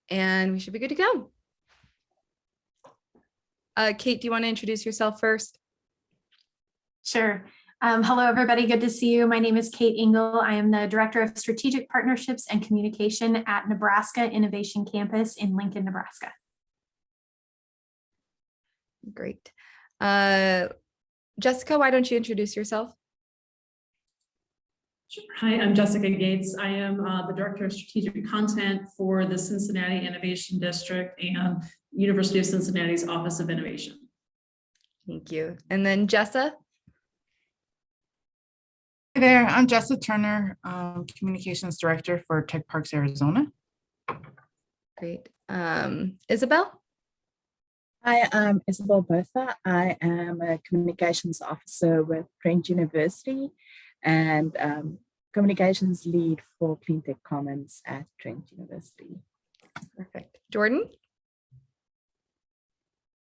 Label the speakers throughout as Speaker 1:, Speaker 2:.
Speaker 1: And we should be good to go. Kate, do you want to introduce yourself first?
Speaker 2: Sure. Hello, everybody. Good to see you. My name is Kate Engel. I am the Director of Strategic Partnerships and Communication at Nebraska Innovation Campus in Lincoln, Nebraska.
Speaker 1: Great. Jessica, why don't you introduce yourself?
Speaker 3: Sure. Hi, I'm Jessica Gates. I am the Director of Strategic Content for the Cincinnati Innovation District and University of Cincinnati's Office of Innovation.
Speaker 1: Thank you. And then Jessa?
Speaker 4: Hi there, I'm Jessa Turner, Communications Director for Tech Parks, Arizona.
Speaker 1: Great. Isabel?
Speaker 5: Hi, I'm Isabel Bertha. I am a Communications Officer with Trent University and Communications Lead for Cleantech Commons at Trent University.
Speaker 1: Perfect. Jordan?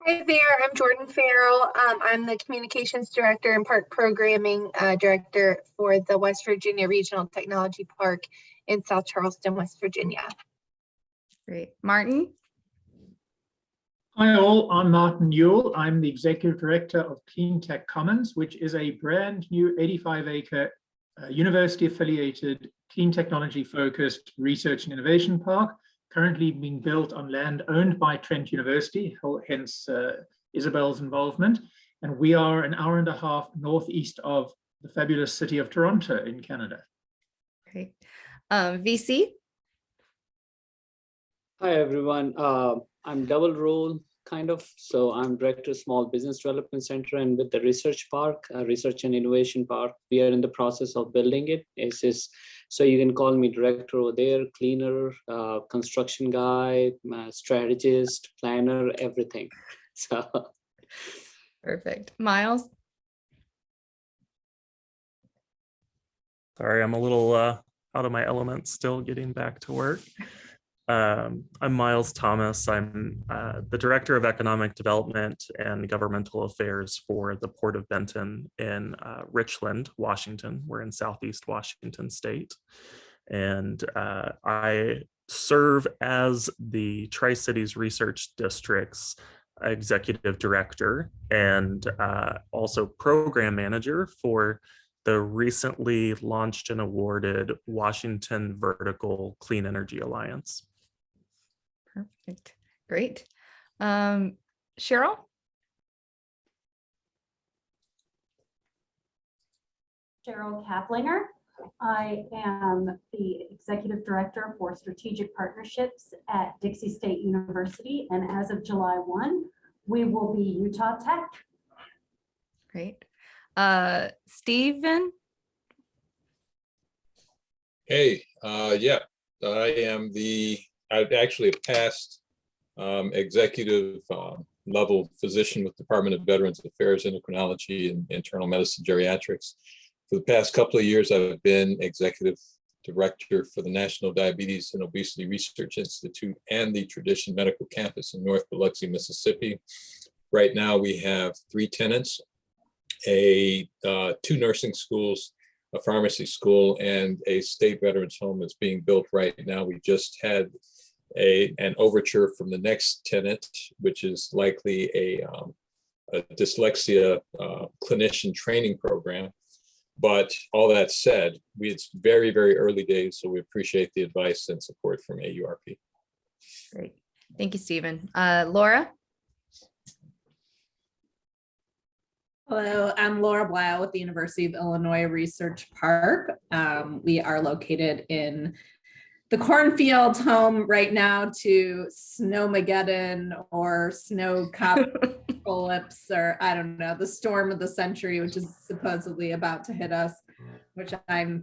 Speaker 6: Hi there, I'm Jordan Farrell. I'm the Communications Director and Park Programming Director for the West Virginia Regional Technology Park in South Charleston, West Virginia.
Speaker 1: Great. Martin?
Speaker 7: Hi all, I'm Martin Ewell. I'm the Executive Director of Cleantech Commons, which is a brand new 85-acre university-affiliated, clean technology-focused research and innovation park, currently being built on land owned by Trent University, hence Isabel's involvement. And we are an hour and a half northeast of the fabulous city of Toronto in Canada.
Speaker 1: Great. VC?
Speaker 8: Hi, everyone. I'm double role, kind of. So I'm Director of Small Business Development Center, and with the Research Park, Research and Innovation Park, we are in the process of building it. It's just, so you can call me director over there, cleaner, construction guy, strategist, planner, everything. So.
Speaker 1: Perfect. Miles?
Speaker 9: Sorry, I'm a little out of my element, still getting back to work. I'm Miles Thomas. I'm the Director of Economic Development and Governmental Affairs for the Port of Benton in Richland, Washington. We're in Southeast Washington State. And I serve as the Tri-Cities Research District's Executive Director and also Program Manager for the recently launched and awarded Washington Vertical Clean Energy Alliance.
Speaker 1: Perfect. Great. Cheryl?
Speaker 10: Cheryl Kaplinger. I am the Executive Director for Strategic Partnerships at Dixie State University. And as of July 1, we will be Utah Tech.
Speaker 1: Great. Stephen?
Speaker 11: Hey, yeah, I've actually a past executive level physician with Department of Veterans Affairs, Endocrinology, and Internal Medicine Geriatrics. For the past couple of years, I've been Executive Director for the National Diabetes and Obesity Research Institute and the Tradition Medical Campus in North Biloxi, Mississippi. Right now, we have 3 tenants, 2 nursing schools, a pharmacy school, and a state veterans home that's being built right now. We just had an overture from the next tenant, which is likely a dyslexia clinician training program. But all that said, it's very, very early days, so we appreciate the advice and support from AURP.
Speaker 1: Great. Thank you, Stephen. Laura?
Speaker 12: Hello, I'm Laura Blau with the University of Illinois Research Park. We are located in the cornfields, home right now to Snowmageddon or Snowcapocalypse, or I don't know, the storm of the century, which is supposedly about to hit us, which I've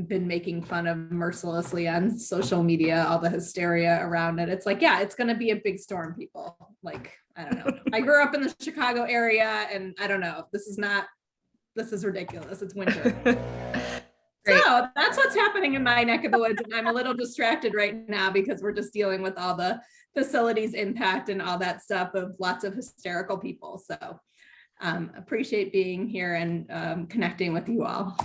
Speaker 12: been making fun of mercilessly on social media, all the hysteria around it. It's like, yeah, it's going to be a big storm, people. Like, I don't know. I grew up in the Chicago area, and I don't know. This is ridiculous. It's winter.
Speaker 1: Great.
Speaker 12: So that's what's happening in my neck of the woods. And I'm a little distracted right now because we're just dealing with all the facilities impact and all that stuff of lots of hysterical people. So appreciate being here and connecting with you all.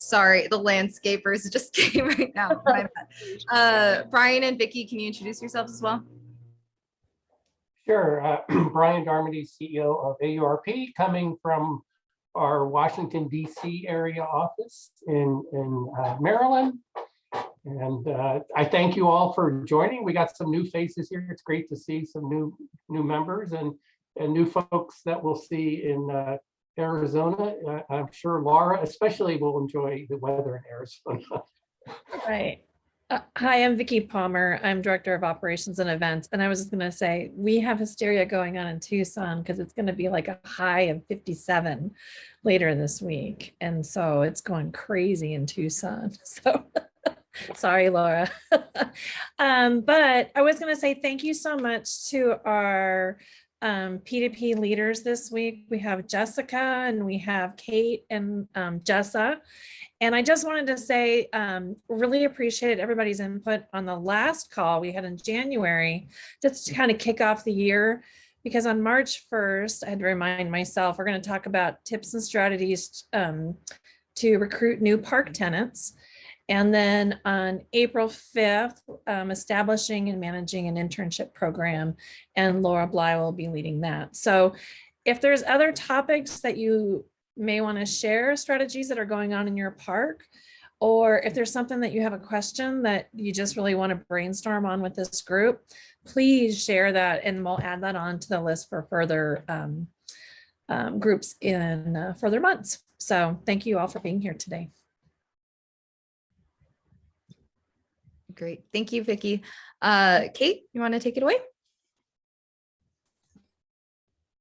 Speaker 1: Sorry, the landscapers just came right now. My bad. Brian and Vicki, can you introduce yourselves as well?
Speaker 13: Sure. Brian Darmody, CEO of AURP, coming from our Washington, D.C. area office in Maryland. And I thank you all for joining. We got some new faces here. It's great to see some new members and new folks that we'll see in Arizona. I'm sure Laura especially will enjoy the weather in Arizona.
Speaker 14: Right. Hi, I'm Vicki Palmer. I'm Director of Operations and Events. And I was just going to say, we have hysteria going on in Tucson because it's going to be like a high of 57 later this week. And so it's going crazy in Tucson. So sorry, Laura. But I was going to say thank you so much to our P2P leaders this week. We have Jessica and we have Kate and Jessa. And I just wanted to say, really appreciated everybody's input on the last call we had in January, just to kind of kick off the year, because on March 1st, I had to remind myself, we're going to talk about tips and strategies to recruit new park tenants. And then on April 5th, establishing and managing an internship program, and Laura Bly will be leading that. So if there's other topics that you may want to share, strategies that are going on in your park, or if there's something that you have a question that you just really want to brainstorm on with this group, please share that and we'll add that on to the list for further groups in further months. So thank you all for being here today.
Speaker 1: Great. Thank you, Vicki. Kate, you want to take it away?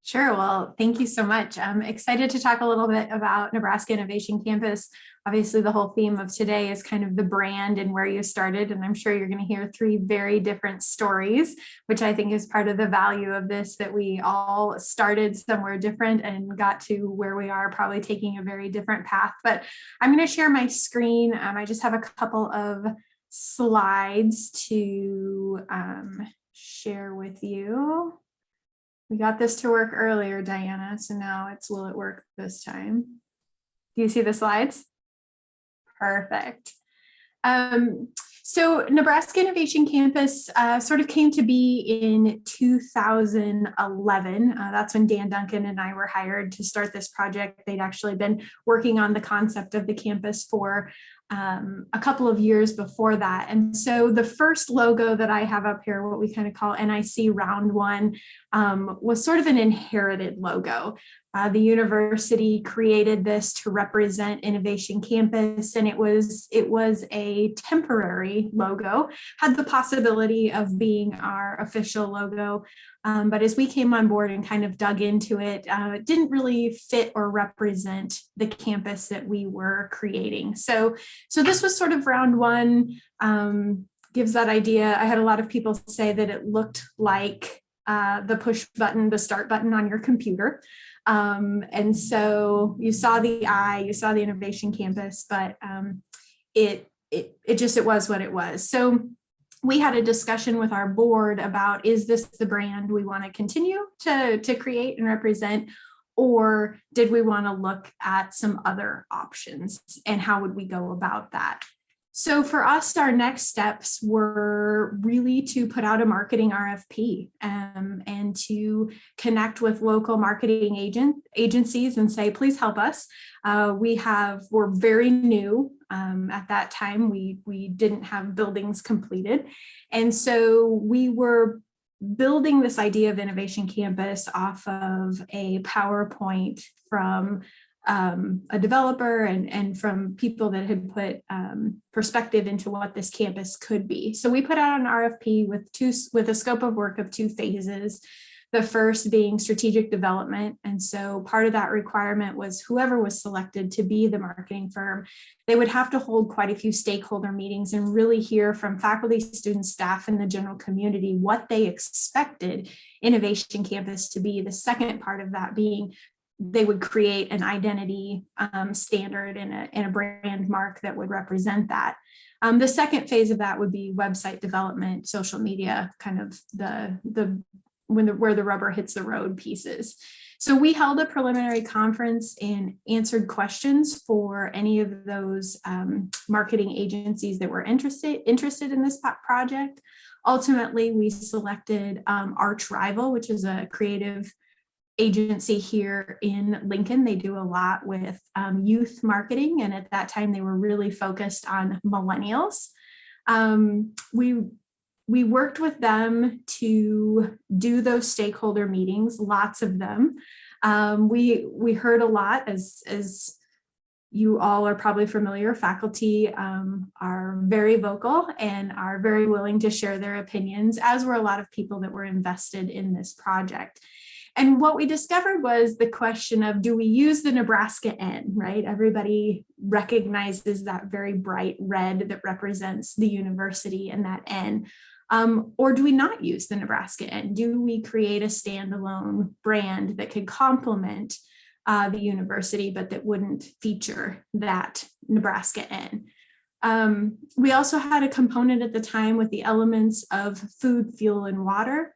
Speaker 2: Sure. Well, thank you so much. I'm excited to talk a little bit about Nebraska Innovation Campus. Obviously, the whole theme of today is kind of the brand and where you started. And I'm sure you're going to hear 3 very different stories, which I think is part of the value of this, that we all started somewhere different and got to where we are, probably taking a very different path. But I'm going to share my screen. I just have a couple of slides to share with you. We got this to work earlier, Diana, so now will it work this time? Do you see the slides? Perfect. So Nebraska Innovation Campus sort of came to be in 2011. That's when Dan Duncan and I were hired to start this project. They'd actually been working on the concept of the campus for a couple of years before that. And so the first logo that I have up here, what we kind of call NIC Round 1, was sort of an inherited logo. The university created this to represent Innovation Campus, and it was a temporary logo, had the possibility of being our official logo. But as we came on board and kind of dug into it, it didn't really fit or represent the campus that we were creating. So this was sort of round 1, gives that idea. I had a lot of people say that it looked like the push button, the start button on your computer. And so you saw the eye, you saw the Innovation Campus, but it was what it was. So we had a discussion with our board about, is this the brand we want to continue to create and represent, or did we want to look at some other options, and how would we go about that? So for us, our next steps were really to put out a marketing RFP and to connect with local marketing agencies and say, please help us. We're very new. At that time, we didn't have buildings completed. And so we were building this idea of Innovation Campus off of a PowerPoint from a developer and from people that had put perspective into what this campus could be. So we put out an RFP with a scope of work of 2 phases. The first being strategic development. And so part of that requirement was whoever was selected to be the marketing firm, they would have to hold quite a few stakeholder meetings and really hear from faculty, students, staff, and the general community what they expected Innovation Campus to be. The second part of that being they would create an identity standard and a brand mark that would represent that. The second phase of that would be website development, social media, kind of where the rubber hits the road pieces. So we held a preliminary conference and answered questions for any of those marketing agencies that were interested in this project. Ultimately, we selected Arch Rival, which is a creative agency here in Lincoln. They do a lot with youth marketing, and at that time they were really focused on millennials. We worked with them to do those stakeholder meetings, lots of them. We heard a lot, as you all are probably familiar. Faculty are very vocal and are very willing to share their opinions, as were a lot of people that were invested in this project. And what we discovered was the question of, do we use the Nebraska N, right? Everybody recognizes that very bright red that represents the university and that N. Or do we not use the Nebraska N? Do we create a standalone brand that could complement the university, but that wouldn't feature that Nebraska N? We also had a component at the time with the elements of food, fuel, and water.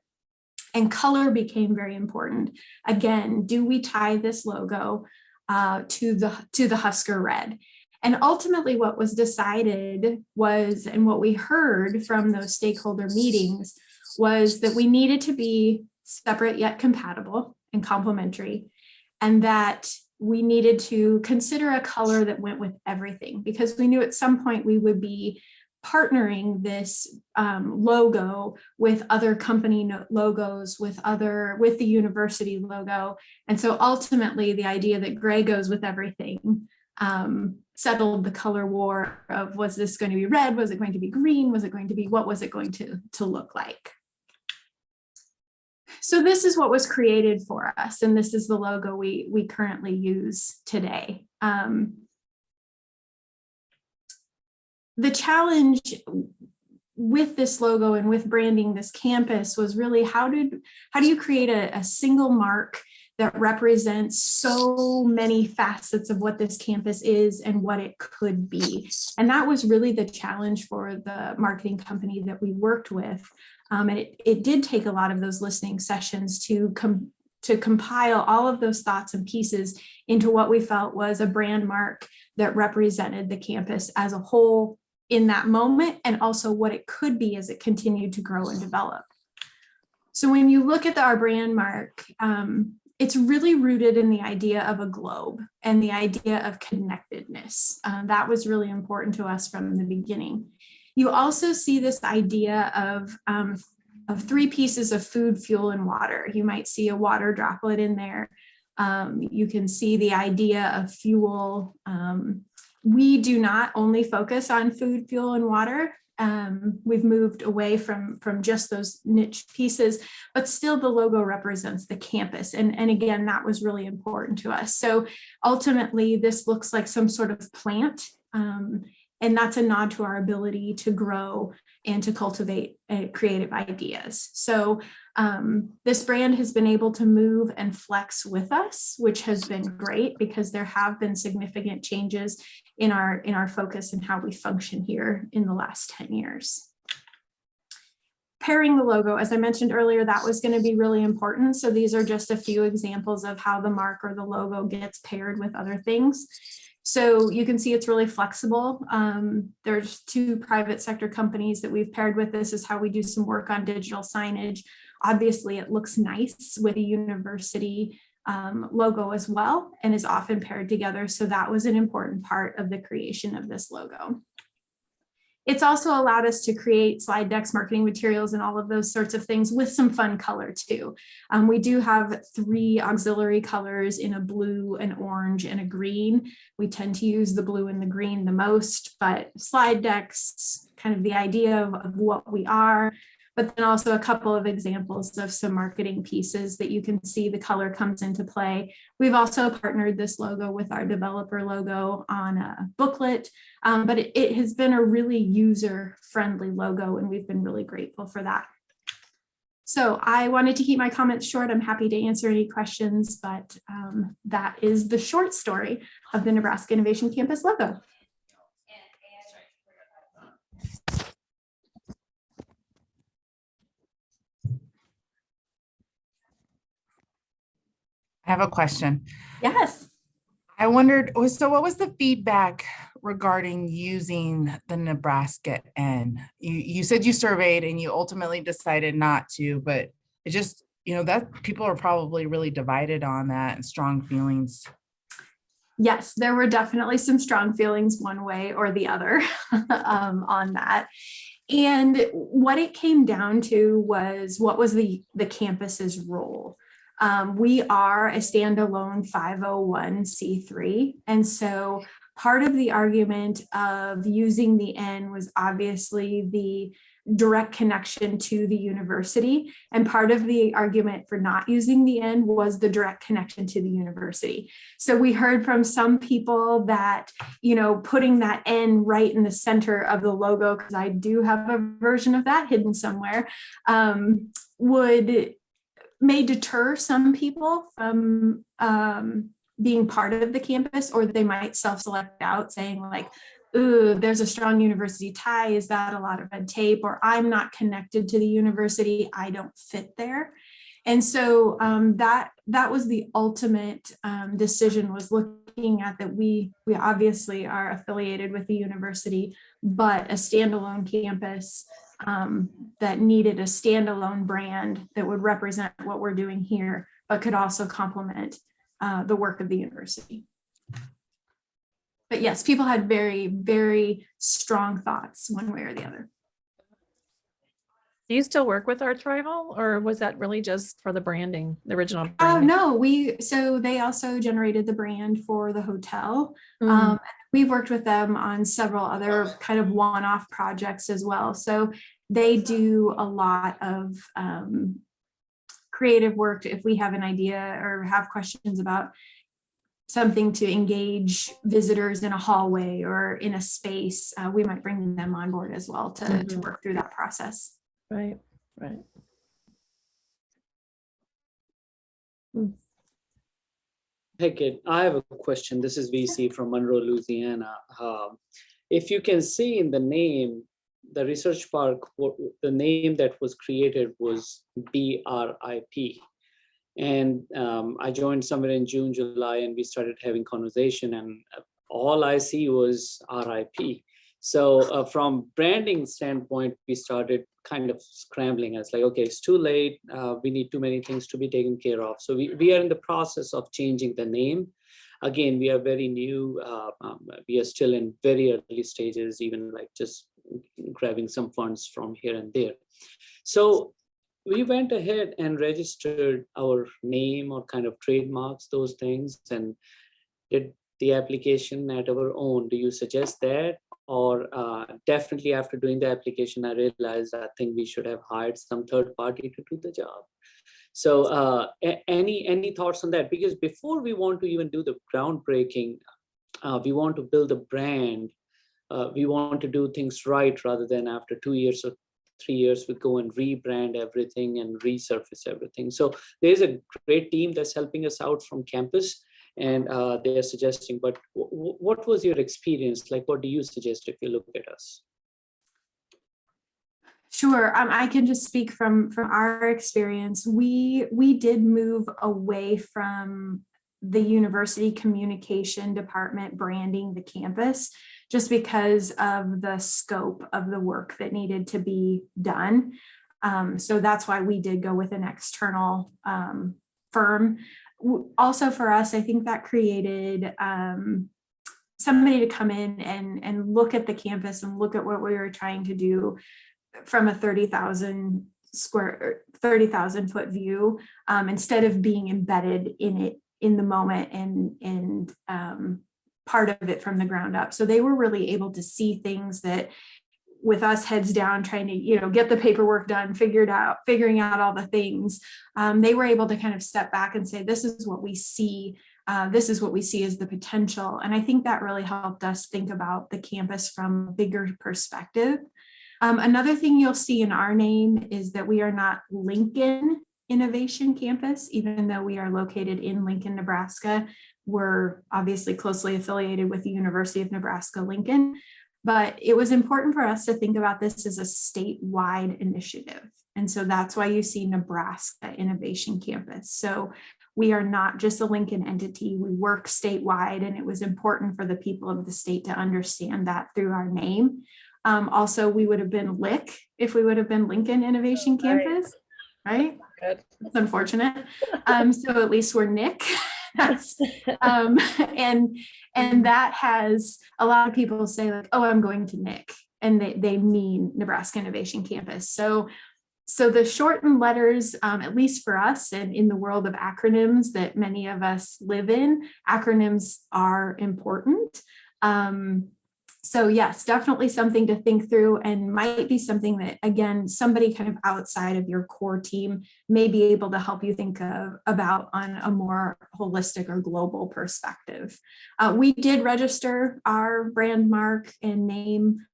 Speaker 2: And color became very important. Again, do we tie this logo to the Husker red? And ultimately what was decided was, and what we heard from those stakeholder meetings, was that we needed to be separate yet compatible and complementary, and that we needed to consider a color that went with everything, because we knew at some point we would be partnering this logo with other company logos, with the university logo. And so ultimately the idea that gray goes with everything settled the color war of, was this going to be red? Was it going to be green? Was it going to be, what was it going to look like? So this is what was created for us. And this is the logo we currently use today. The challenge with this logo and with branding this campus was really, how do you create a single mark that represents so many facets of what this campus is and what it could be? And that was really the challenge for the marketing company that we worked with. And it did take a lot of those listening sessions to compile all of those thoughts and pieces into what we felt was a brand mark that represented the campus as a whole in that moment, and also what it could be as it continued to grow and develop. So when you look at our brand mark, it's really rooted in the idea of a globe and the idea of connectedness. That was really important to us from the beginning. You also see this idea of three pieces of food, fuel, and water. You might see a water droplet in there. You can see the idea of fuel. We do not only focus on food, fuel, and water. We've moved away from just those niche pieces, but still the logo represents the campus. And again, that was really important to us. So ultimately, this looks like some sort of plant. And that's a nod to our ability to grow and to cultivate creative ideas. So this brand has been able to move and flex with us, which has been great, because there have been significant changes in our focus and how we function here in the last 10 years. Pairing the logo, as I mentioned earlier, that was going to be really important. So these are just a few examples of how the mark or the logo gets paired with other things. So you can see it's really flexible. There's 2 private sector companies that we've paired with. This is how we do some work on digital signage. Obviously, it looks nice with a university logo as well, and is often paired together. So that was an important part of the creation of this logo. It's also allowed us to create slide decks, marketing materials, and all of those sorts of things with some fun color too. We do have 3 auxiliary colors in a blue, an orange, and a green. We tend to use the blue and the green the most, but slide decks, kind of the idea of what we are, but then also a couple of examples of some marketing pieces that you can see the color comes into play. We've also partnered this logo with our developer logo on a booklet, but it has been a really user-friendly logo, and we've been really grateful for that. So I wanted to keep my comments short. I'm happy to answer any questions, but that is the short story of the Nebraska Innovation Campus logo.
Speaker 4: I have a question.
Speaker 2: Yes.
Speaker 4: I wondered, so what was the feedback regarding using the Nebraska N? You said you surveyed and you ultimately decided not to, but it just, that people are probably really divided on that and strong feelings.
Speaker 2: Yes, there were definitely some strong feelings one way or the other on that. And what it came down to was what was the campus's role. We are a standalone 501c3. And so part of the argument of using the N was obviously the direct connection to the university. And part of the argument for not using the N was the direct connection to the university. So we heard from some people that, putting that N right in the center of the logo, because I do have a version of that hidden somewhere, may deter some people from being part of the campus, or they might self-select out saying like, ooh, there's a strong university tie. Is that a lot of red tape? Or I'm not connected to the university. I don't fit there. And so that was the ultimate decision, was looking at that we obviously are affiliated with the university, but a standalone campus that needed a standalone brand that would represent what we're doing here, but could also complement the work of the university. But yes, people had very, very strong thoughts one way or the other.
Speaker 14: Do you still work with Arts Rival, or was that really just for the branding, the original branding?
Speaker 2: No, so they also generated the brand for the hotel. We've worked with them on several other kind of one-off projects as well. So they do a lot of creative work. If we have an idea or have questions about something to engage visitors in a hallway or in a space, we might bring them on board as well to work through that process.
Speaker 14: Right.
Speaker 8: Hey, kid, I have a question. This is VC from Monroe, Louisiana. If you can see in the name, the research park, the name that was created was BRIP. And I joined somewhere in June, July, and we started having conversation, and all I see was RIP. So from branding standpoint, we started kind of scrambling. It's like, okay, it's too late. We need too many things to be taken care of. So we are in the process of changing the name. Again, we are very new. We are still in very early stages, even like just grabbing some funds from here and there. So we went ahead and registered our name or kind of trademarks, those things, and did the application at our own. Do you suggest that? Or definitely after doing the application, I realized I think we should have hired some third party to do the job. So any thoughts on that? Because before we want to even do the groundbreaking, we want to build a brand. We want to do things right rather than after 2 years or 3 years, we go and rebrand everything and resurface everything. So there's a great team that's helping us out from campus, and they're suggesting, but what was your experience? Like, what do you suggest if you look at us?
Speaker 2: Sure, I can just speak from our experience. We did move away from the university communication department branding the campus, just because of the scope of the work that needed to be done. So that's why we did go with an external firm. Also for us, I think that created somebody to come in and look at the campus and look at what we were trying to do from a 30,000 foot view, instead of being embedded in it in the moment and part of it from the ground up. So they were really able to see things that, with us heads down, trying to, get the paperwork done, figuring out all the things, they were able to kind of step back and say, this is what we see. This is what we see as the potential. And I think that really helped us think about the campus from a bigger perspective. Another thing you'll see in our name is that we are not Lincoln Innovation Campus, even though we are located in Lincoln, Nebraska. We're obviously closely affiliated with the University of Nebraska-Lincoln, but it was important for us to think about this as a statewide initiative. And so that's why you see Nebraska Innovation Campus. So we are not just a Lincoln entity. We work statewide, and it was important for the people of the state to understand that through our name. Also, we would have been LIC if we would have been Lincoln Innovation Campus, right?
Speaker 14: Good.
Speaker 2: It's unfortunate. So at least we're Nick. That's and that has a lot of people say like, oh, I'm going to Nick, and they mean Nebraska Innovation Campus. So the shortened letters, at least for us and in the world of acronyms that many of us live in, acronyms are important. So yes, definitely something to think through, and might be something that, again, somebody kind of outside of your core team may be able to help you think about on a more holistic or global perspective. We did register our brand mark and name.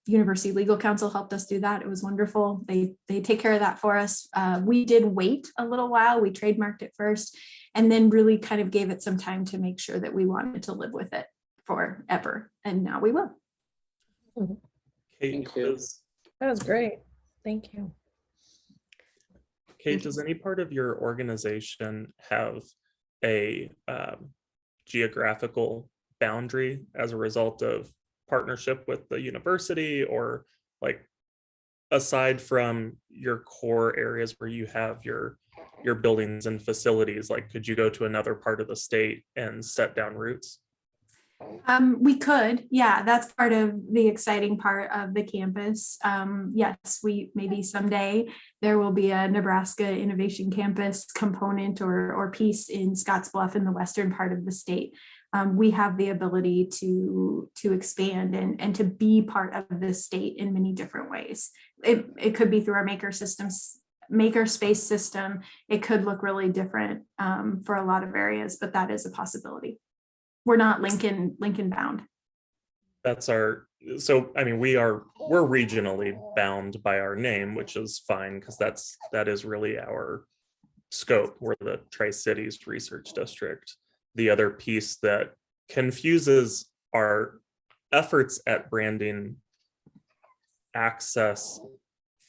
Speaker 2: University Legal Counsel helped us do that. It was wonderful. They take care of that for us. We did wait a little while. We trademarked it first, and then really kind of gave it some time to make sure that we wanted to live with it forever. And now we will.
Speaker 9: Kate,
Speaker 14: That was great. Thank you.
Speaker 9: Kate, does any part of your organization have a geographical boundary as a result of partnership with the university, or like aside from your core areas where you have your buildings and facilities, like could you go to another part of the state and set down roots?
Speaker 2: We could, yeah, that's part of the exciting part of the campus. Yes, we maybe someday there will be a Nebraska Innovation Campus component or piece in Scottsbluff in the western part of the state. We have the ability to expand and to be part of the state in many different ways. It could be through our makerspace system. It could look really different for a lot of areas, but that is a possibility. We're not Lincoln bound.
Speaker 9: That's so I mean, we're regionally bound by our name, which is fine, because that is really our scope. We're the Tri-Cities Research District. The other piece that confuses our efforts at branding access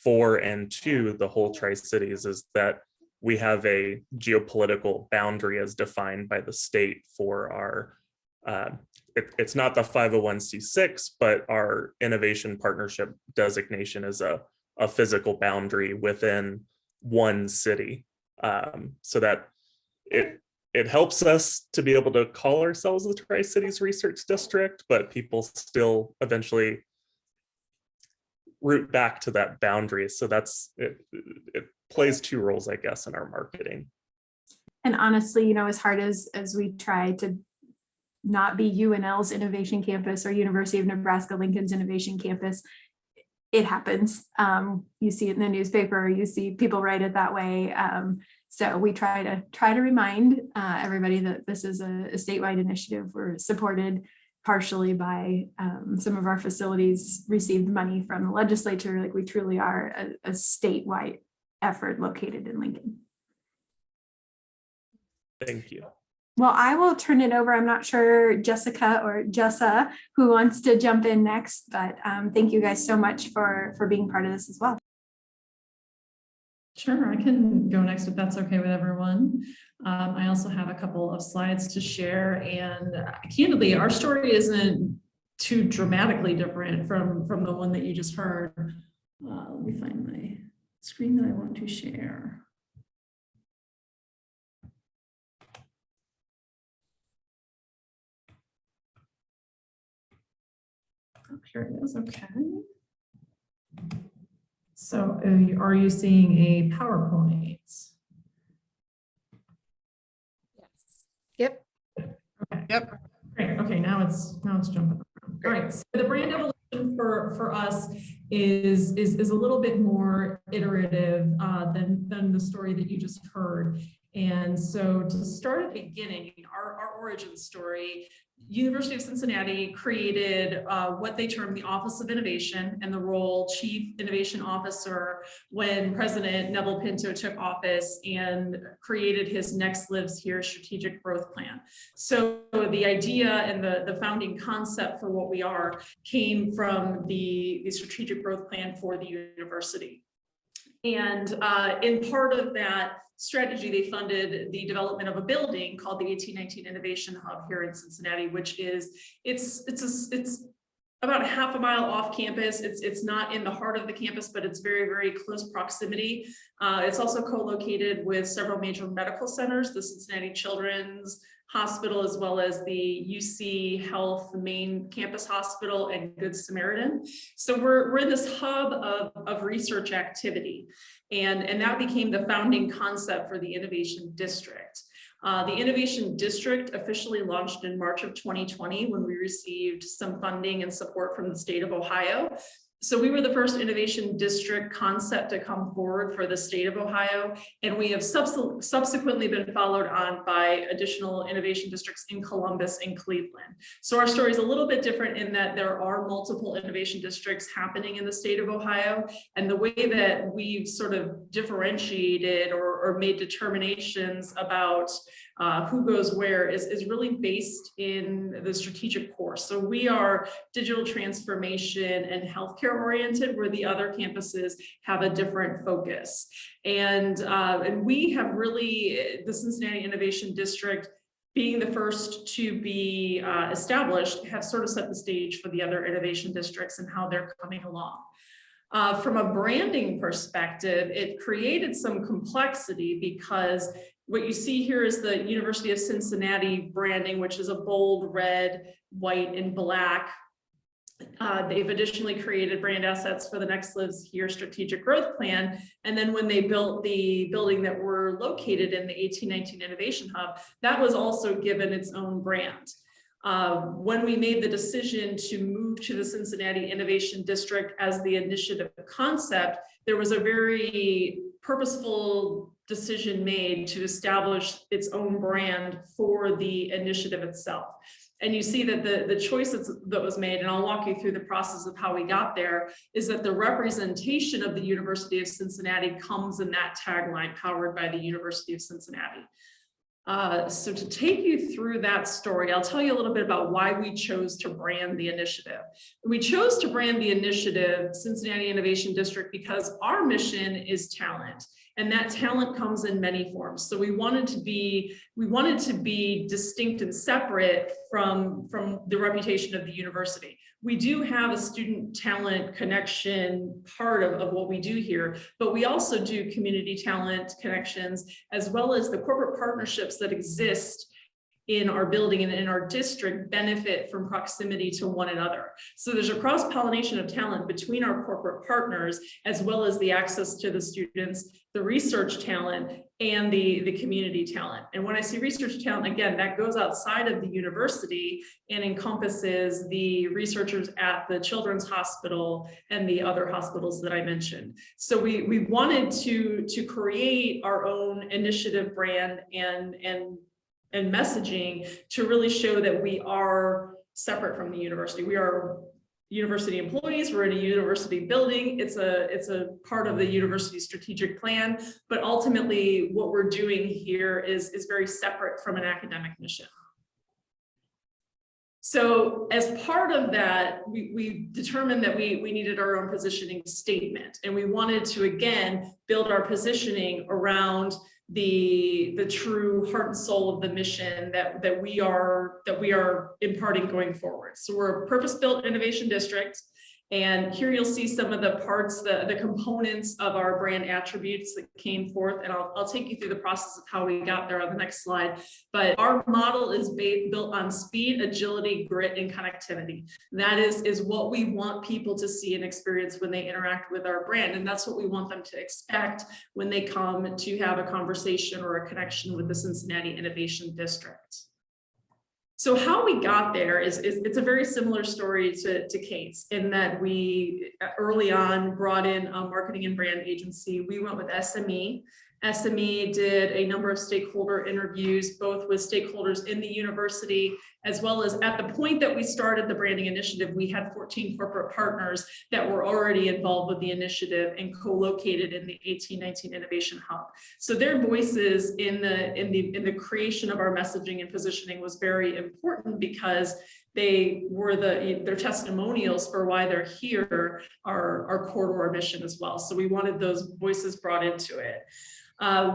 Speaker 9: for and to the whole Tri-Cities is that we have a geopolitical boundary as defined by the state for our it's not the 501c6, but our innovation partnership designation is a physical boundary within one city, so that it helps us to be able to call ourselves the Tri-Cities Research District, but people still eventually root back to that boundary. So it plays two roles, I guess, in our marketing.
Speaker 2: And honestly, as hard as we try to not be UNL's Innovation Campus or University of Nebraska Lincoln's Innovation Campus, it happens. You see it in the newspaper, you see people write it that way. So we try to remind everybody that this is a statewide initiative. We're supported partially by some of our facilities received money from the legislature. Like, we truly are a statewide effort located in Lincoln.
Speaker 9: Thank you.
Speaker 2: Well, I will turn it over. I'm not sure Jessica or Jessa who wants to jump in next, but thank you guys so much for being part of this as well.
Speaker 3: Sure, I can go next if that's okay with everyone. I also have a couple of slides to share, and candidly, our story isn't too dramatically different from the one that you just heard. Let me find my screen that I want to share. Oh, here it is, okay. So are you seeing a PowerPoint?
Speaker 1: Yes. Yep.
Speaker 3: Okay. Yep. Great. Okay, now it's jumping around. All right. So the brand evolution for us is a little bit more iterative than the story that you just heard. And so to start at the beginning, our origin story, University of Cincinnati created what they termed the Office of Innovation and the role Chief Innovation Officer when President Neville Pinto took office and created his Next Lives Here strategic growth plan. So the idea and the founding concept for what we are came from the strategic growth plan for the university. And in part of that strategy, they funded the development of a building called the 1819 Innovation Hub here in Cincinnati, which is, it's about a half a mile off campus. It's not in the heart of the campus, but it's very, very close proximity. It's also co-located with several major medical centers, the Cincinnati Children's Hospital, as well as the UC Health main campus hospital and Good Samaritan. So we're in this hub of research activity. And that became the founding concept for the Innovation District. The Innovation District officially launched in March of 2020 when we received some funding and support from the state of Ohio. So we were the first innovation district concept to come forward for the state of Ohio, and we have subsequently been followed on by additional innovation districts in Columbus and Cleveland. So our story is a little bit different in that there are multiple innovation districts happening in the state of Ohio, and the way that we've sort of differentiated or made determinations about who goes where is really based in the strategic course. So we are digital transformation and healthcare oriented, where the other campuses have a different focus. And we have really, the Cincinnati Innovation District, being the first to be established, have sort of set the stage for the other innovation districts and how they're coming along. From a branding perspective, it created some complexity because what you see here is the University of Cincinnati branding, which is a bold red, white, and black. They've additionally created brand assets for the Next Lives Here strategic growth plan. And then when they built the building that we're located in, the 1819 Innovation Hub, that was also given its own brand. When we made the decision to move to the Cincinnati Innovation District as the initiative concept, there was a very purposeful decision made to establish its own brand for the initiative itself. And you see that the choice that was made, and I'll walk you through the process of how we got there, is that the representation of the University of Cincinnati comes in that tagline, powered by the University of Cincinnati. So to take you through that story, I'll tell you a little bit about why we chose to brand the initiative. We chose to brand the initiative Cincinnati Innovation District because our mission is talent, and that talent comes in many forms. So we wanted to be distinct and separate from the reputation of the university. We do have a student talent connection part of what we do here, but we also do community talent connections, as well as the corporate partnerships that exist in our building and in our district benefit from proximity to one another. So there's a cross-pollination of talent between our corporate partners, as well as the access to the students, the research talent, and the community talent. And when I say research talent, again, that goes outside of the university and encompasses the researchers at the Children's Hospital and the other hospitals that I mentioned. So we wanted to create our own initiative brand and messaging to really show that we are separate from the university. We are university employees, we're in a university building, it's a part of the university strategic plan, but ultimately what we're doing here is very separate from an academic mission. So as part of that, we determined that we needed our own positioning statement, and we wanted to, again, build our positioning around the true heart and soul of the mission that we are imparting going forward. So we're a purpose-built innovation district, and here you'll see some of the parts, the components of our brand attributes that came forth, and I'll take you through the process of how we got there on the next slide. But our model is built on speed, agility, grit, and connectivity. That is what we want people to see and experience when they interact with our brand, and that's what we want them to expect when they come to have a conversation or a connection with the Cincinnati Innovation District. So how we got there is it's a very similar story to Kate's, in that we early on brought in a marketing and brand agency. We went with SME. SME did a number of stakeholder interviews, both with stakeholders in the university as well as at the point that we started the branding initiative, we had 14 corporate partners that were already involved with the initiative and co-located in the 1819 Innovation Hub. So their voices in the creation of our messaging and positioning was very important, because they were their testimonials for why they're here are core to our mission as well. So we wanted those voices brought into it.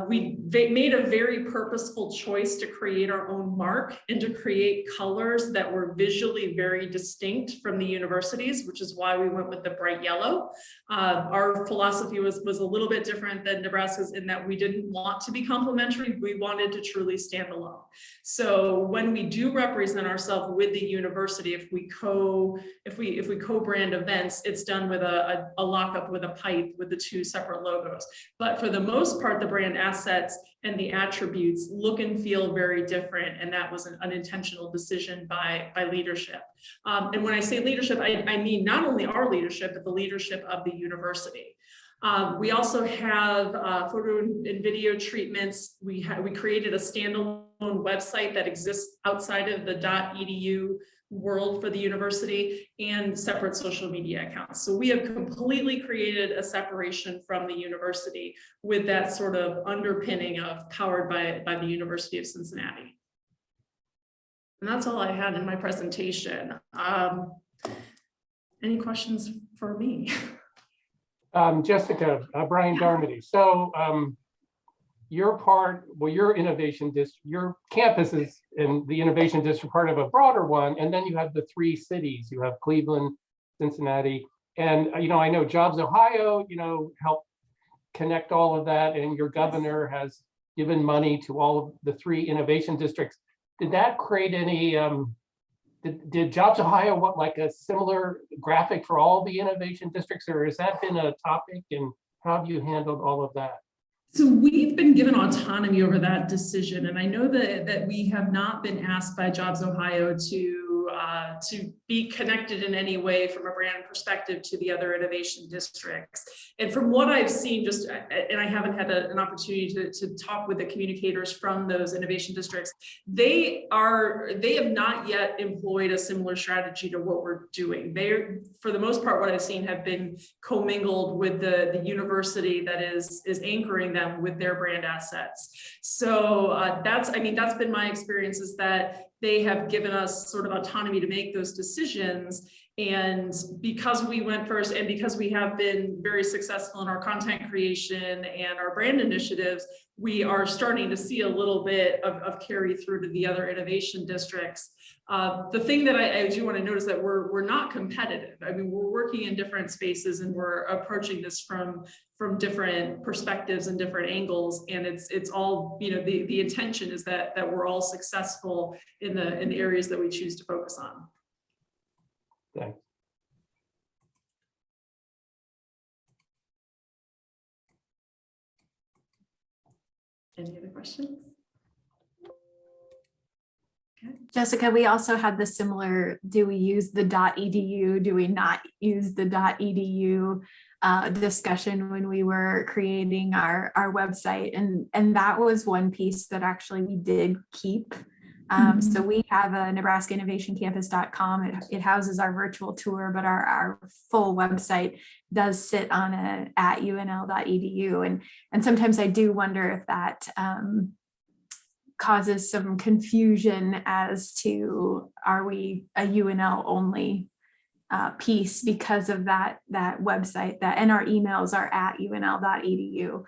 Speaker 3: We made a very purposeful choice to create our own mark and to create colors that were visually very distinct from the universities, which is why we went with the bright yellow. Our philosophy was a little bit different than Nebraska's in that we didn't want to be complementary. We wanted to truly stand alone. So when we do represent ourselves with the university, if we co-brand events, it's done with a lockup with a pipe with the two separate logos. But for the most part, the brand assets and the attributes look and feel very different, and that was an intentional decision by leadership. And when I say leadership, I mean not only our leadership, but the leadership of the university. We also have photo and video treatments. We created a standalone website that exists outside of the .edu world for the university, and separate social media accounts. So we have completely created a separation from the university with that sort of underpinning of powered by the University of Cincinnati. And that's all I had in my presentation. Any questions for me?
Speaker 13: Jessica, Brian Darmody. So your innovation district, your campus is in the innovation district, part of a broader one, and then you have the three cities. You have Cleveland, Cincinnati, and I know Jobs Ohio, helped connect all of that, and your governor has given money to all of the three innovation districts. Did that create any? Did Jobs Ohio want like a similar graphic for all the innovation districts, or has that been a topic, and how have you handled all of that?
Speaker 3: So we've been given autonomy over that decision, and I know that we have not been asked by Jobs Ohio to be connected in any way from a brand perspective to the other innovation districts. And from what I've seen, and I haven't had an opportunity to talk with the communicators from those innovation districts, they have not yet employed a similar strategy to what we're doing. They're, for the most part, what I've seen have been commingled with the university that is anchoring them with their brand assets. So that's been my experience, is that they have given us sort of autonomy to make those decisions. And because we went first, and because we have been very successful in our content creation and our brand initiatives, we are starting to see a little bit of carry through to the other innovation districts. The thing that I do want to notice that we're not competitive. I mean, we're working in different spaces, and we're approaching this from different perspectives and different angles. And it's all, the intention is that we're all successful in the areas that we choose to focus on.
Speaker 13: Thanks.
Speaker 3: Any other questions? Okay.
Speaker 2: Jessica, we also had the similar, do we use the .edu, do we not use the .edu discussion when we were creating our website. And that was one piece that actually we did keep. So we have a nebraskainnovationcampus.com. It houses our virtual tour, but our full website does sit on at unl.edu. And sometimes I do wonder if that causes some confusion as to, are we a UNL only piece because of that website, and our emails are at unl.edu.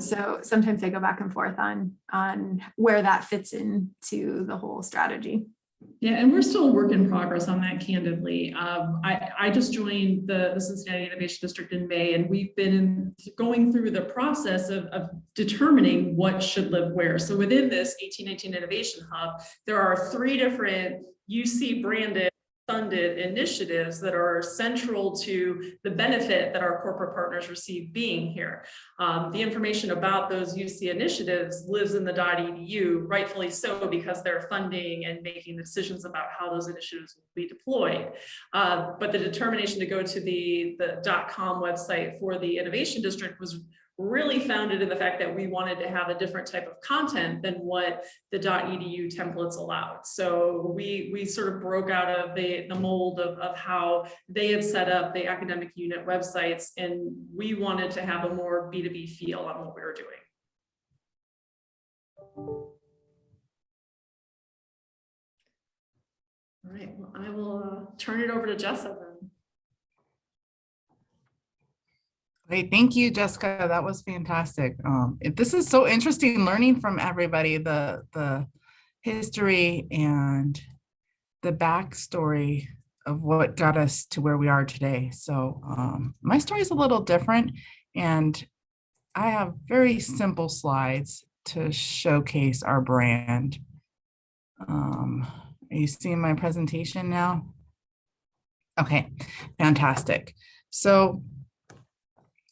Speaker 2: So sometimes I go back and forth on where that fits into the whole strategy.
Speaker 3: Yeah, and we're still a work in progress on that, candidly. I just joined the Cincinnati Innovation District in May, and we've been going through the process of determining what should live where. So within this 1819 Innovation Hub, there are 3 different UC branded funded initiatives that are central to the benefit that our corporate partners receive being here. The information about those UC initiatives lives in the .edu, rightfully so, because they're funding and making decisions about how those initiatives will be deployed. But the determination to go to the .com website for the innovation district was really founded in the fact that we wanted to have a different type of content than what the .edu templates allowed. So we sort of broke out of the mold of how they had set up the academic unit websites, and we wanted to have a more B2B feel on what we were doing. All right, well, I will turn it over to Jessica then.
Speaker 4: Great, thank you, Jessica. That was fantastic. This is so interesting, learning from everybody the history and the backstory of what got us to where we are today. So my story is a little different, and I have very simple slides to showcase our brand. Are you seeing my presentation now? Okay, fantastic. So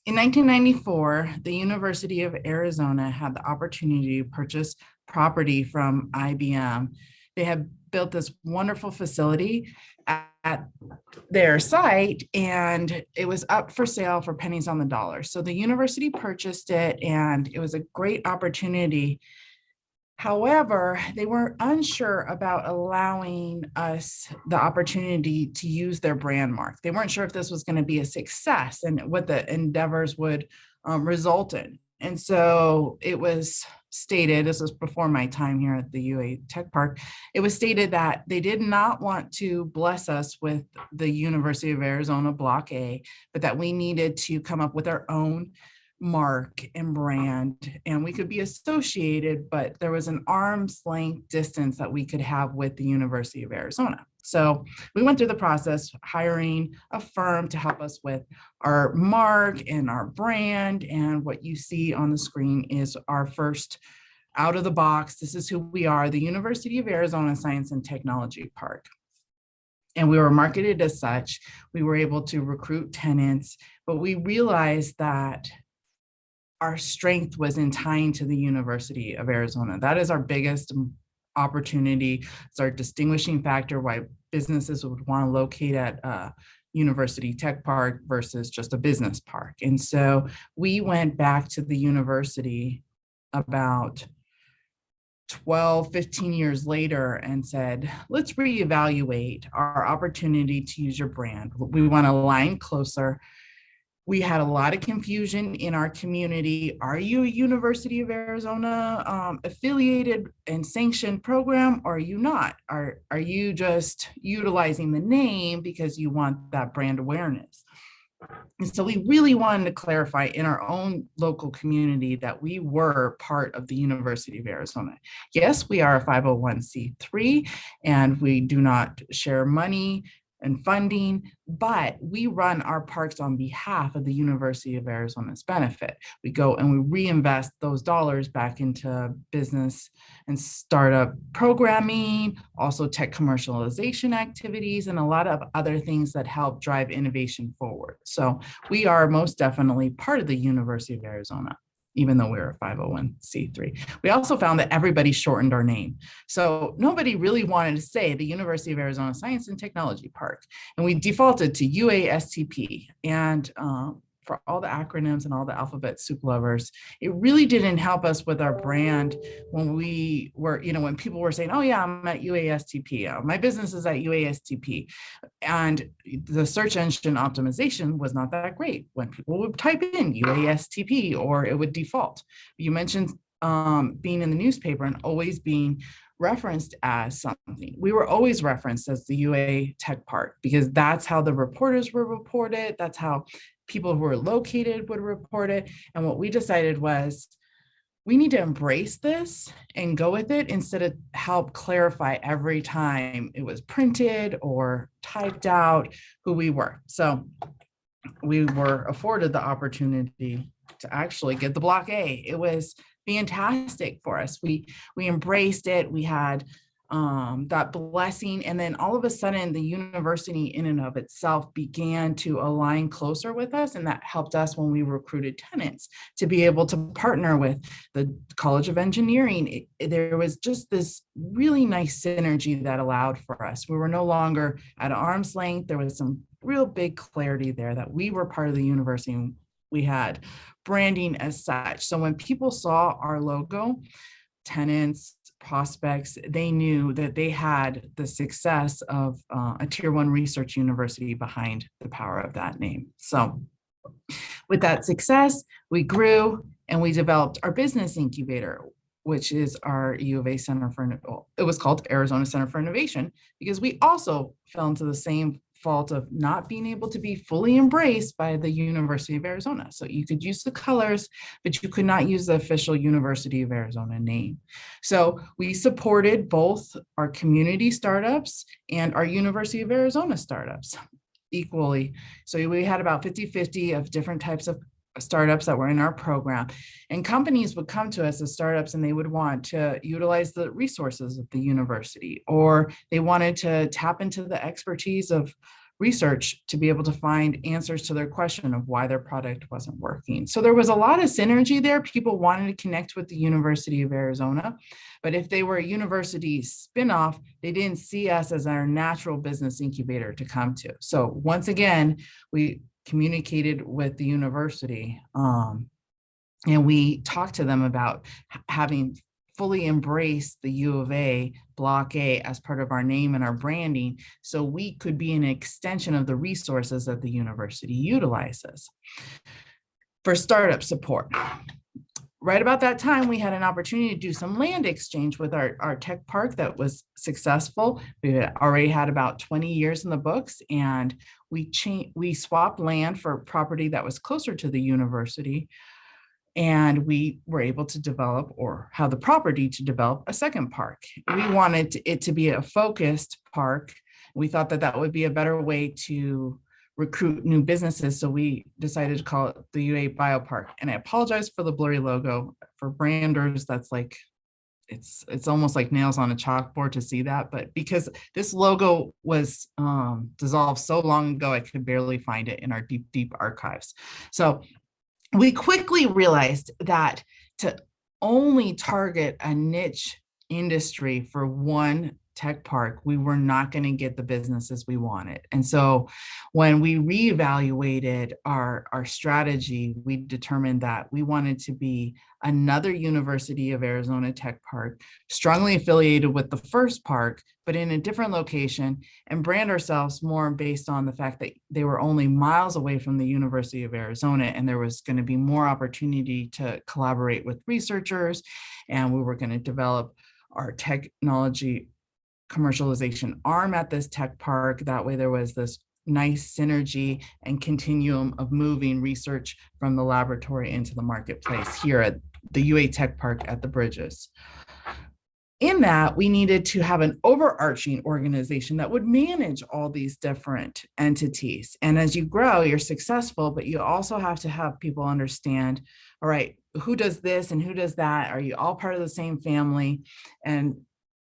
Speaker 4: in 1994, the University of Arizona had the opportunity to purchase property from IBM. They had built this wonderful facility at their site, and it was up for sale for pennies on the dollar. So the university purchased it, and it was a great opportunity. However, they were unsure about allowing us the opportunity to use their brand mark. They weren't sure if this was going to be a success and what the endeavors would result in. And so it was stated, this was before my time here at the UA Tech Park, it was stated that they did not want to bless us with the University of Arizona Block A, but that we needed to come up with our own mark and brand, and we could be associated, but there was an arm's length distance that we could have with the University of Arizona. So we went through the process hiring a firm to help us with our mark and our brand. And what you see on the screen is our first out of the box. This is who we are, the University of Arizona Science and Technology Park. And we were marketed as such. We were able to recruit tenants, but we realized that our strength was in tying to the University of Arizona. That is our biggest opportunity. It's our distinguishing factor why businesses would want to locate at University Tech Park versus just a business park. And so we went back to the university about 12, 15 years later and said, let's reevaluate our opportunity to use your brand. We want to align closer. We had a lot of confusion in our community. Are you a University of Arizona affiliated and sanctioned program, or are you not? Are you just utilizing the name because you want that brand awareness? And so we really wanted to clarify in our own local community that we were part of the University of Arizona. Yes, we are a 501c3 and we do not share money and funding, but we run our parks on behalf of the University of Arizona's benefit. We go and we reinvest those dollars back into business and startup programming, also tech commercialization activities, and a lot of other things that help drive innovation forward. So we are most definitely part of the University of Arizona, even though we're a 501c3. We also found that everybody shortened our name. So nobody really wanted to say the University of Arizona Science and Technology Park. And we defaulted to UASTP. And for all the acronyms and all the alphabet soup lovers, it really didn't help us with our brand when we were, when people were saying, oh yeah, I'm at UASTP, my business is at UASTP. And the search engine optimization was not that great when people would type in UASTP or it would default. You mentioned being in the newspaper and always being referenced as something. We were always referenced as the UA Tech Park because that's how the reporters were reported. That's how people who were located would report it. And what we decided was we need to embrace this and go with it instead of help clarify every time it was printed or typed out who we were. So we were afforded the opportunity to actually get the Block A. It was fantastic for us. We embraced it. We had that blessing. And then all of a sudden, the university in and of itself began to align closer with us. And that helped us when we recruited tenants to be able to partner with the College of Engineering. There was just this really nice synergy that allowed for us. We were no longer at arm's length. There was some real big clarity there that we were part of the university We had branding as such. So when people saw our logo, tenants, prospects, they knew that they had the success of a tier 1 research university behind the power of that name. So with that success, we grew and we developed our business incubator, which is our U of A Center for, it was called Arizona Center for Innovation, because we also fell into the same fault of not being able to be fully embraced by the University of Arizona. So you could use the colors, but you could not use the official University of Arizona name. So we supported both our community startups and our University of Arizona startups equally. So we had about 50-50 of different types of startups that were in our program, and companies would come to us as startups and they would want to utilize the resources of the university, or they wanted to tap into the expertise of research to be able to find answers to their question of why their product wasn't working. So there was a lot of synergy there. People wanted to connect with the University of Arizona, but if they were a university spinoff, they didn't see us as our natural business incubator to come to. So once again, we communicated with the university and we talked to them about having fully embraced the U of A Block A as part of our name and our branding, so we could be an extension of the resources that the university utilizes for startup support. Right about that time, we had an opportunity to do some land exchange with our tech park that was successful. We had already had about 20 years in the books, and we swapped land for property that was closer to the university. And we were able to develop, or have the property to develop, a second park. We wanted it to be a focused park. We thought that that would be a better way to recruit new businesses. So we decided to call it the UA Biopark. And I apologize for the blurry logo. For branders, that's like, it's almost like nails on a chalkboard to see that. But because this logo was dissolved so long ago, I could barely find it in our deep archives. So we quickly realized that to only target a niche industry for one tech park, we were not going to get the businesses we wanted. And so when we reevaluated our strategy, we determined that we wanted to be another University of Arizona tech park, strongly affiliated with the first park, but in a different location, and brand ourselves more based on the fact that they were only miles away from the University of Arizona, and there was going to be more opportunity to collaborate with researchers, and we were going to develop our technology commercialization arm at this tech park. That way there was this nice synergy and continuum of moving research from the laboratory into the marketplace here at the UA Tech Park at the Bridges. In that, we needed to have an overarching organization that would manage all these different entities. And as you grow, you're successful, but you also have to have people understand, all right, who does this and who does that? Are you all part of the same family? And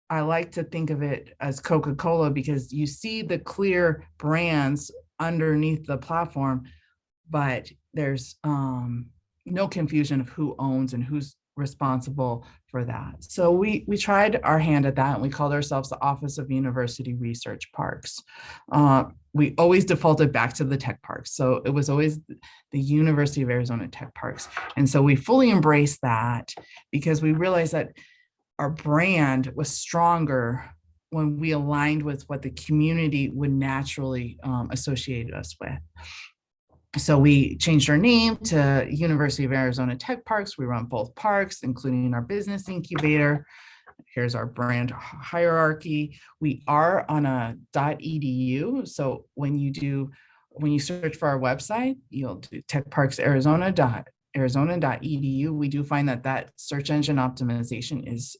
Speaker 4: I like to think of it as Coca-Cola, because you see the clear brands underneath the platform, but there's no confusion of who owns and who's responsible for that. So we tried our hand at that, and we called ourselves the Office of University Research Parks. We always defaulted back to the tech parks. So it was always the University of Arizona Tech Parks. And so we fully embraced that, because we realized that our brand was stronger when we aligned with what the community would naturally associate us with. So we changed our name to University of Arizona Tech Parks. We run both parks, including our business incubator. Here's our brand hierarchy. We are on a .edu. So when you search for our website, you'll do techparksarizona.edu. We do find that search engine optimization is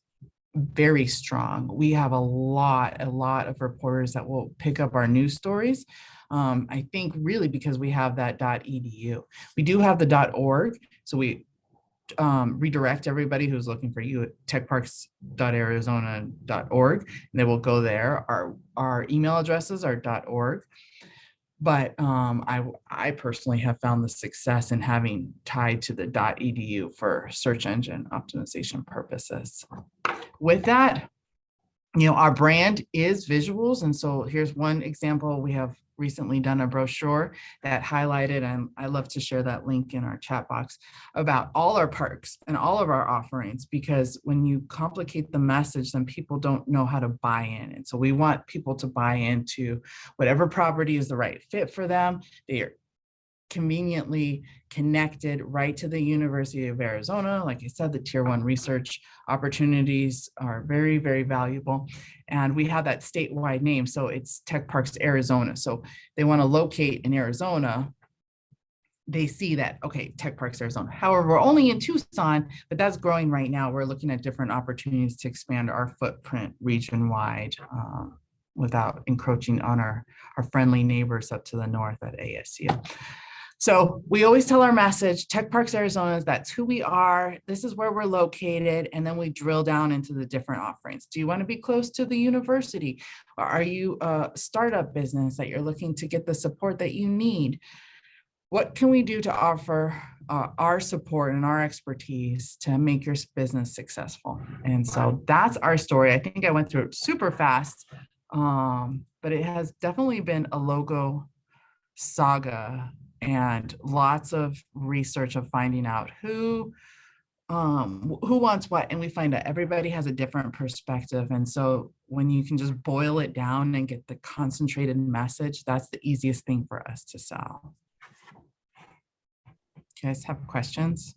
Speaker 4: very strong. We have a lot of reporters that will pick up our news stories. I think really because we have that .edu. We do have the .org, so we redirect everybody who's looking for you at techparks.arizona.org, and they will go there. Our email addresses are .org, but I personally have found the success in having tied to the .edu for search engine optimization purposes. With that, our brand is visuals. And so here's one example. We have recently done a brochure that highlighted, and I love to share that link in our chat box, about all our parks and all of our offerings, because when you complicate the message, then people don't know how to buy in. And so we want people to buy into whatever property is the right fit for them. They are conveniently connected right to the University of Arizona. Like I said, the tier 1 research opportunities are very, very valuable. And we have that statewide name. So it's Tech Parks Arizona. So they want to locate in Arizona. They see that, okay, Tech Parks Arizona. However, we're only in Tucson, but that's growing right now. We're looking at different opportunities to expand our footprint region-wide without encroaching on our friendly neighbors up to the north at ASU. So we always tell our message, Tech Parks Arizona, that's who we are. This is where we're located. And then we drill down into the different offerings. Do you want to be close to the university? Or are you a startup business that you're looking to get the support that you need? What can we do to offer our support and our expertise to make your business successful? And so that's our story. I think I went through it super fast, but it has definitely been a logo saga and lots of research of finding out who wants what, and we find out everybody has a different perspective. And so when you can just boil it down and get the concentrated message, that's the easiest thing for us to sell. You guys have questions?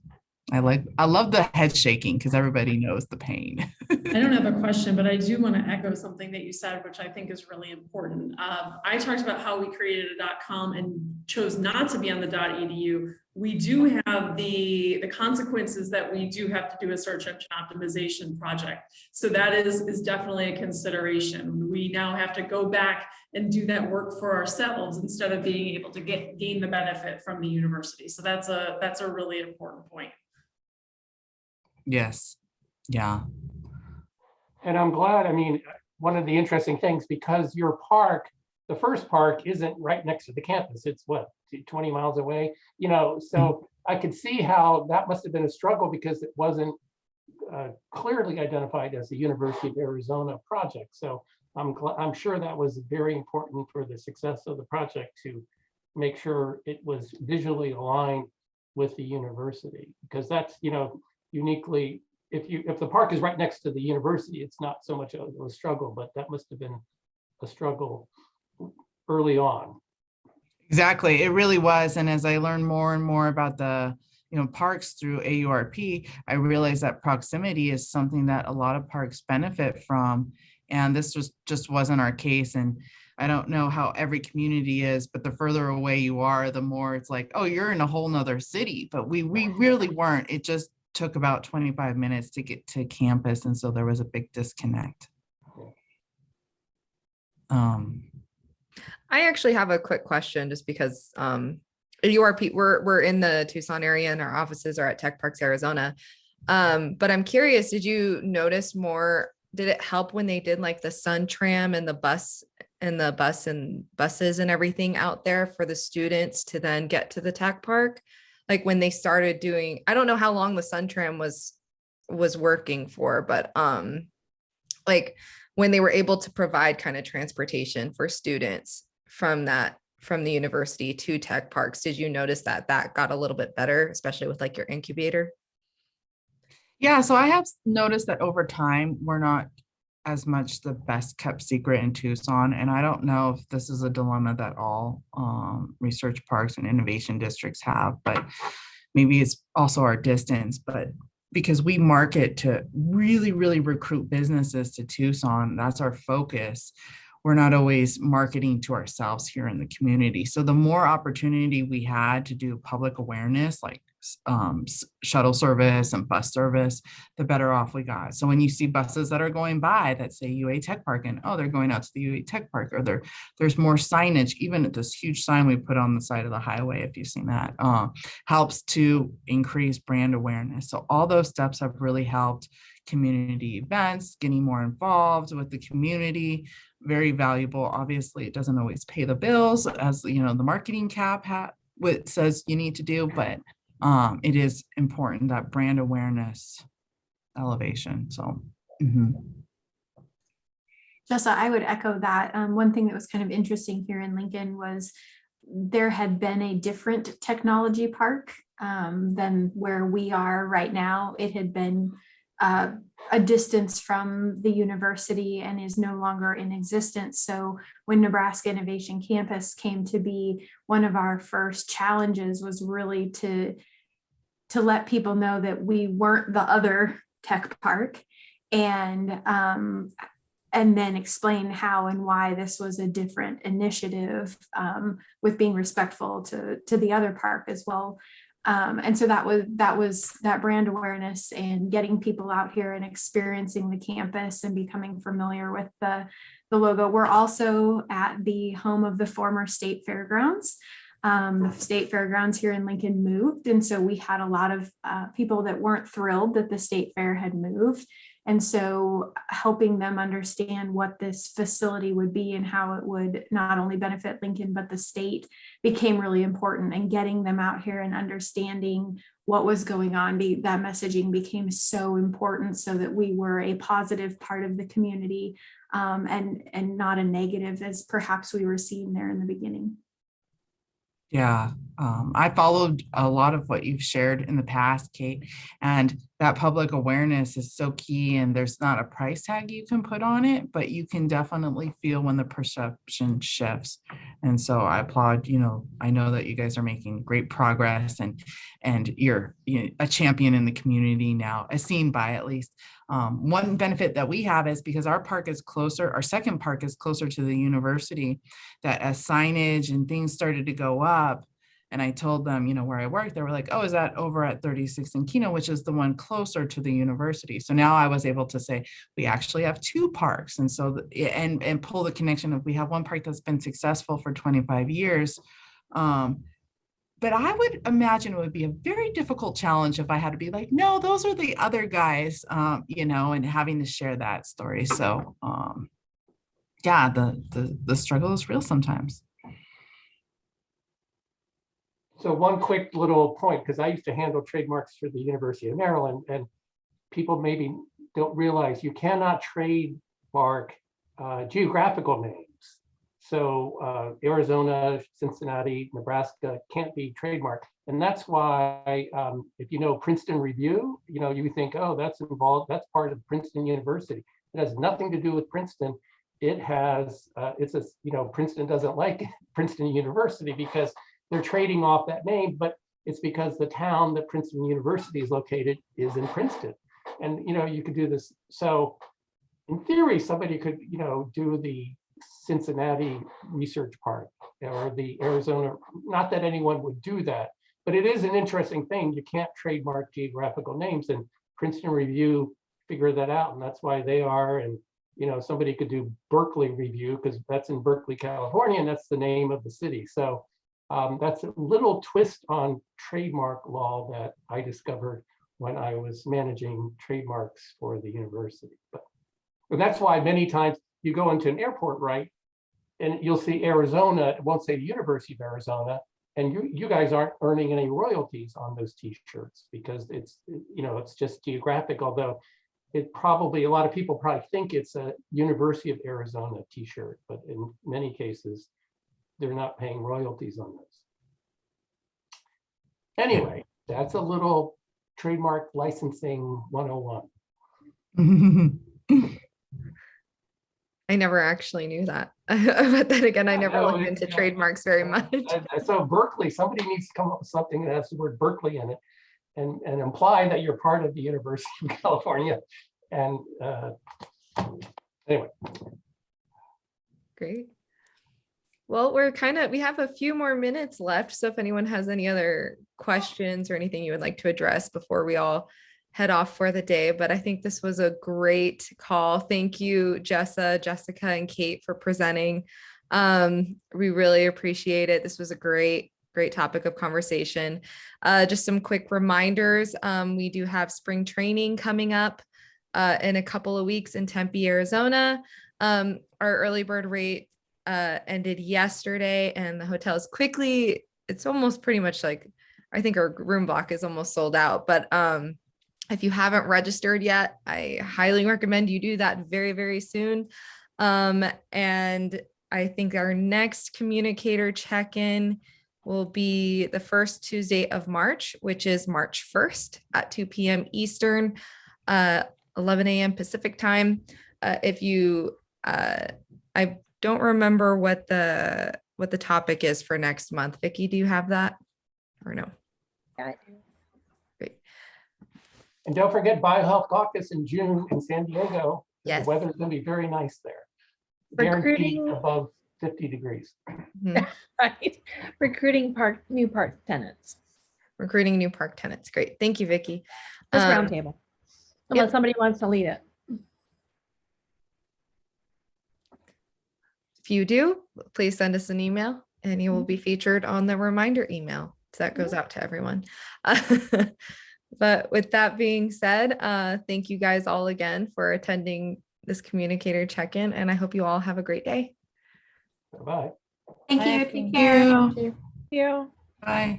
Speaker 4: I love the head shaking because everybody knows the pain.
Speaker 3: I don't have a question, but I do want to echo something that you said, which I think is really important. I talked about how we created a .com and chose not to be on the .edu. We do have the consequences that we do have to do a search engine optimization project. So that is definitely a consideration. We now have to go back and do that work for ourselves instead of being able to gain the benefit from the university. So that's a really important point.
Speaker 4: Yes. Yeah.
Speaker 13: And I'm glad, I mean, one of the interesting things, because your park, the first park isn't right next to the campus. It's what, 20 miles away, you know, so I could see how that must have been a struggle because it wasn't clearly identified as the University of Arizona project. So I'm sure that was very important for the success of the project to make sure it was visually aligned with the university, because that's, you know, uniquely, if the park is right next to the university, it's not so much of a struggle, but that must have been a struggle early on.
Speaker 4: Exactly, it really was. And as I learned more and more about the parks through AURP, I realized that proximity is something that a lot of parks benefit from. And this just wasn't our case. And I don't know how every community is, but the further away you are, the more it's like, oh, you're in a whole nother city. But we really weren't. It just took about 25 minutes to get to campus. And so there was a big disconnect.
Speaker 1: I actually have a quick question just because at URP, we're in the Tucson area and our offices are at Tech Parks, Arizona. But I'm curious, did you notice more, did it help when they did like the sun tram and the buses and everything out there for the students to then get to the tech park? Like when they started doing, I don't know how long the sun tram was working for, but like when they were able to provide kind of transportation for students from the university to tech parks, did you notice that got a little bit better, especially with like your incubator?
Speaker 4: Yeah, so I have noticed that over time, we're not as much the best kept secret in Tucson. And I don't know if this is a dilemma that all research parks and innovation districts have, but maybe it's also our distance. But because we market to really, really recruit businesses to Tucson, that's our focus. We're not always marketing to ourselves here in the community. So the more opportunity we had to do public awareness, like shuttle service and bus service, the better off we got. So when you see buses that are going by that say UA Tech Park and, oh, they're going out to the UA Tech Park, or there's more signage, even at this huge sign we put on the side of the highway, if you've seen that, helps to increase brand awareness. So all those steps have really helped. Community events, getting more involved with the community, very valuable. Obviously, it doesn't always pay the bills, as the marketing cap what says you need to do, but it is important, that brand awareness elevation. So
Speaker 2: Jessa, I would echo that. One thing that was kind of interesting here in Lincoln was there had been a different technology park than where we are right now. It had been a distance from the university and is no longer in existence. So when Nebraska Innovation Campus came to be, one of our first challenges was really to let people know that we weren't the other tech park, and then explain how and why this was a different initiative, with being respectful to the other park as well. And so that was that brand awareness and getting people out here and experiencing the campus and becoming familiar with the logo. We're also at the home of the former state fairgrounds. The state fairgrounds here in Lincoln moved, and so we had a lot of people that weren't thrilled that the state fair had moved. And so helping them understand what this facility would be and how it would not only benefit Lincoln, but the state became really important, and getting them out here and understanding what was going on. That messaging became so important so that we were a positive part of the community, and not a negative as perhaps we were seeing there in the beginning.
Speaker 4: Yeah, I followed a lot of what you've shared in the past, Kate, and that public awareness is so key, and there's not a price tag you can put on it, but you can definitely feel when the perception shifts. And so I applaud, I know that you guys are making great progress, and you're a champion in the community now, as seen by at least. One benefit that we have is because our second park is closer to the university, that as signage and things started to go up, and I told them, where I work, they were like, oh, is that over at 36 and Keno, which is the one closer to the university. So now I was able to say, we actually have two parks. And so, and pull the connection of, we have one park that's been successful for 25 years. But I would imagine it would be a very difficult challenge if I had to be like, no, those are the other guys, and having to share that story. So yeah, the struggle is real sometimes.
Speaker 13: So one quick little point, because I used to handle trademarks for the University of Maryland, and people maybe don't realize you cannot trademark geographical names. So Arizona, Cincinnati, Nebraska can't be trademarked. And that's why if you know Princeton Review, you think, oh, that's involved, that's part of Princeton University. It has nothing to do with Princeton. It has, Princeton doesn't like Princeton University because they're trading off that name, but it's because the town that Princeton University is located is in Princeton. And, you could do this. So in theory, somebody could, do the Cincinnati Research Park or the Arizona, not that anyone would do that, but it is an interesting thing. You can't trademark geographical names, and Princeton Review figured that out, and that's why they are. And somebody could do Berkeley Review because that's in Berkeley, California, and that's the name of the city. So that's a little twist on trademark law that I discovered when I was managing trademarks for the university. And that's why many times you go into an airport, right, and you'll see Arizona, it won't say University of Arizona, and you guys aren't earning any royalties on those t-shirts because it's just geographic, although it probably, a lot of people probably think it's a University of Arizona t-shirt, but in many cases, they're not paying royalties on those. Anyway, that's a little trademark licensing 101.
Speaker 1: I never actually knew that. But then again, I never looked into trademarks very much.
Speaker 13: So Berkeley, somebody needs to come up with something that has the word Berkeley in it and imply that you're part of the University of California. And anyway.
Speaker 1: Great. Well, we have a few more minutes left. So if anyone has any other questions or anything you would like to address before we all head off for the day, but I think this was a great call. Thank you, Jessica, and Kate for presenting. We really appreciate it. This was a great topic of conversation. Just some quick reminders. We do have spring training coming up in a couple of weeks in Tempe, Arizona. Our early bird rate ended yesterday, and the hotel is it's almost pretty much like, I think our room block is almost sold out, but if you haven't registered yet, I highly recommend you do that very, very soon. And I think our next communicator check-in will be the first Tuesday of March, which is March 1st at 2 p.m. Eastern, 11 a.m. Pacific time. If you, I don't remember what the topic is for next month. Vicki, do you have that or no?
Speaker 5: Yeah.
Speaker 1: Great.
Speaker 13: And don't forget Biohealth Caucus in June in San Diego.
Speaker 1: Yes.
Speaker 13: The weather's going to be very nice there. Guaranteed
Speaker 14: Recruiting,
Speaker 13: above 50 degrees.
Speaker 1: Mhm.
Speaker 14: right? Recruiting new park tenants.
Speaker 1: Recruiting new park tenants. Great. Thank you, Vicki.
Speaker 14: Just roundtable. Unless somebody wants to lead it.
Speaker 1: If you do, please send us an email and you will be featured on the reminder email. So that goes out to everyone. But with that being said, thank you guys all again for attending this communicator check-in, and I hope you all have a great day.
Speaker 13: Bye.
Speaker 2: Thank you.
Speaker 4: Bye.
Speaker 2: Take care.
Speaker 14: Thank you.
Speaker 4: Bye.